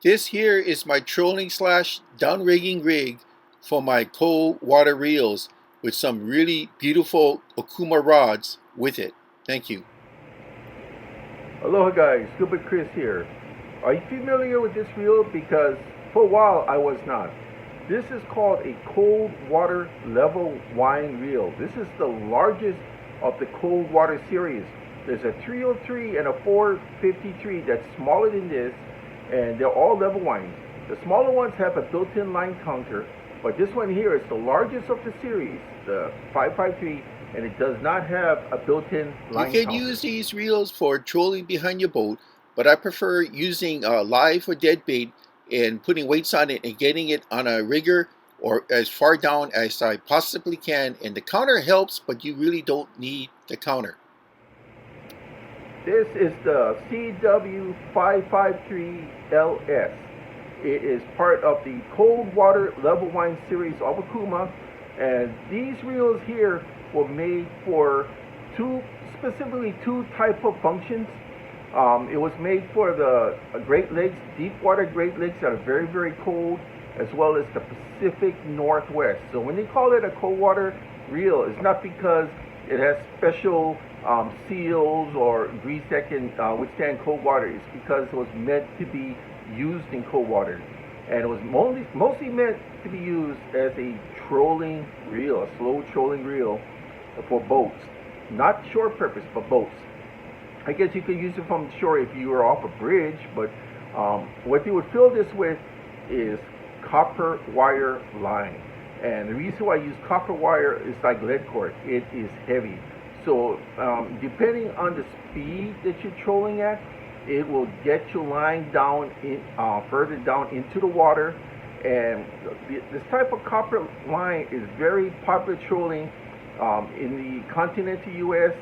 This here is my trolling slash downrigging rig for my cold water reels with some really beautiful Okuma rods with it. Thank you. Aloha guys, Scuba Chris here. Are you familiar with this reel? Because for a while I was not. This is called a cold water level wind reel. This is the largest of the cold water series. There's a 303 and a 453 that's smaller than this, and they're all level winds. The smaller ones have a built-in Linecounter, but this one here is the largest of the series, the 553, and it does not have a built-in Linecounter. You can use these reels for trolling behind your boat, but I prefer using live or dead bait and putting weights on it and getting it on a rigger or as far down as I possibly can. And the counter helps, but you really don't need the counter. This is the CW553LS. It is part of the cold water level wind series of Okuma, and these reels here were made for specifically two type of functions. It was made for the Great Lakes, deep water Great Lakes that are very, very cold, as well as the Pacific Northwest. So when they call it a cold water reel, it's not because it has special seals or grease that can withstand cold water. It's because it was meant to be used in cold water. And it was mostly meant to be used as a trolling reel, a slow trolling reel for boats. Not shore purpose, but boats. I guess you could use it from shore if you were off a bridge, but what you would fill this with is copper wire line. And the reason why I use copper wire is like lead cord. It is heavy. So depending on the speed that you're trolling at, it will get your line down further down into the water. And this type of copper line is very popular trolling in the continental U.S.,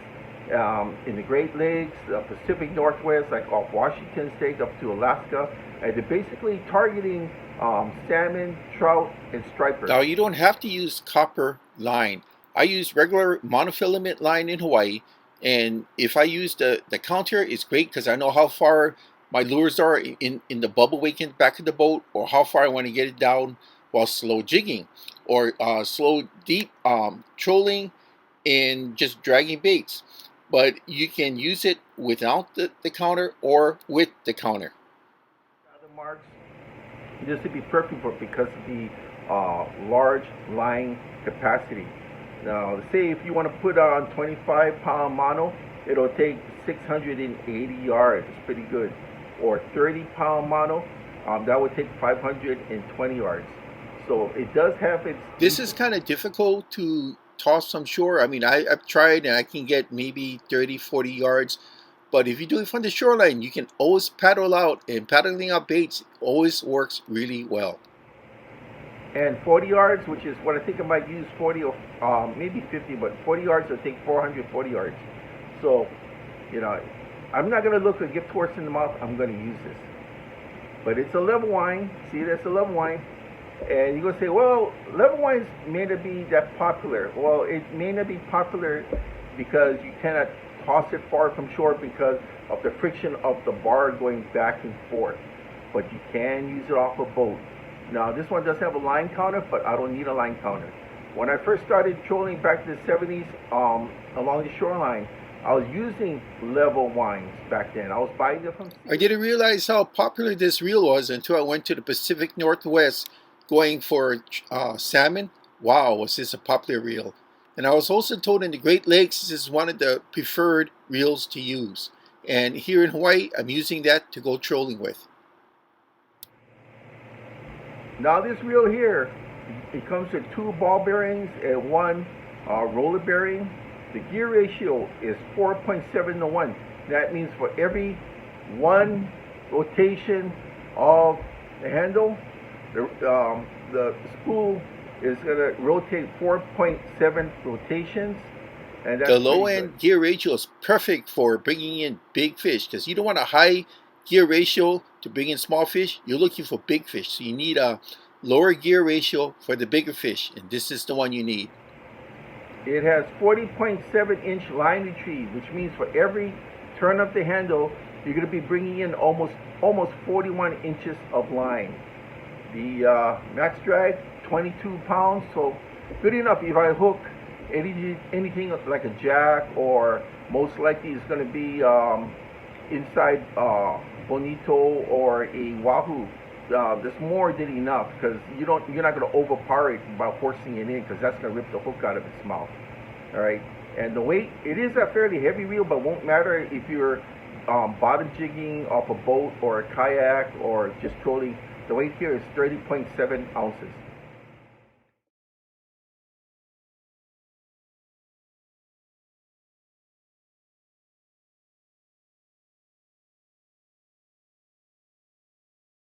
in the Great Lakes, Pacific Northwest, like off Washington State up to Alaska. And they're basically targeting salmon, trout, and stripers. Now you don't have to use copper line. I use regular monofilament line in Hawaii, and if I use the counter, it's great because I know how far my lures are in the bubble wake in the back of the boat, or how far I want to get it down while slow jigging, or slow deep trolling and just dragging baits. But you can use it without the counter or with the counter. Other marks, this would be perfect for because of the large line capacity. Now, say if you want to put on 25-pound mono, it'll take 680 yards. It's pretty good. Or 30-pound mono, that would take 520 yards. So it does have its... This is kind of difficult to toss from shore. I mean, I've tried and I can get maybe 30, 40 yards. But if you do it from the shoreline, you can always paddle out, and paddling out baits always works really well. And 40 yards, which is what I think I might use, 40 or maybe 50, but 40 yards will take 440 yards. So, you know, I'm not going to look a gift horse in the mouth. I'm going to use this. But it's a level wind. See, that's a level wind. And you're going to say, well, level winds may not be that popular. Well, it may not be popular because you cannot toss it far from shore because of the friction of the bar going back and forth. But you can use it off a boat. Now, this one does have a line counter, but I don't need a line counter. When I first started trolling back in the 70s along the shoreline, I was using level winds back then. I was buying them from... I didn't realize how popular this reel was until I went to the Pacific Northwest going for salmon. Wow, was this a popular reel. And I was also told in the Great Lakes this is one of the preferred reels to use. And here in Hawaii, I'm using that to go trolling with. Now this reel here, it comes with 2 ball bearings and 1 roller bearing. The gear ratio is 4.7 to 1. That means for every 1 rotation of the handle, the spool is going to rotate 4.7 rotations. And that's the low end gear ratio is perfect for bringing in big fish because you don't want a high gear ratio to bring in small fish. You're looking for big fish, so you need a lower gear ratio for the bigger fish, and this is the one you need. It has 40.7-inch line retrieve, which means for every turn of the handle, you're going to be bringing in almost almost 41 inches of line. The max drag, 22 pounds, so good enough. If I hook anything like a jack, or most likely it's going to be inside bonito or a wahoo, that's more than enough, because you're not going to overpower it by forcing it in, because that's going to rip the hook out of its mouth. All right, and the weight, it is a fairly heavy reel, but won't matter if you're bottom jigging off a boat or a kayak or just trolling. The weight here is 30.7 ounces.